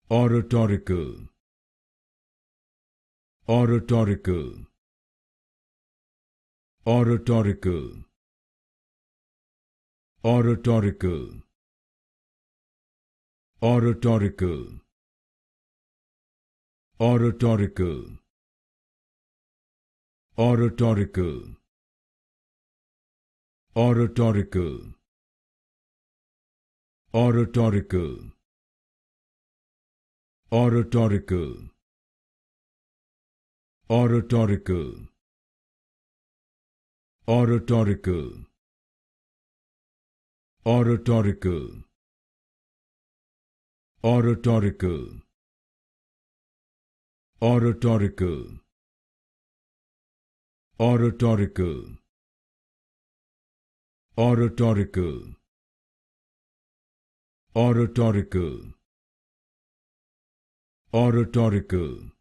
Oratorical, oratorical, oratorical, oratorical, oratorical, oratorical, oratorical, oratorical, oratorical, oratorical, oratorical, oratorical, oratorical, oratorical, oratorical, oratorical, oratorical, oratorical, oratorical,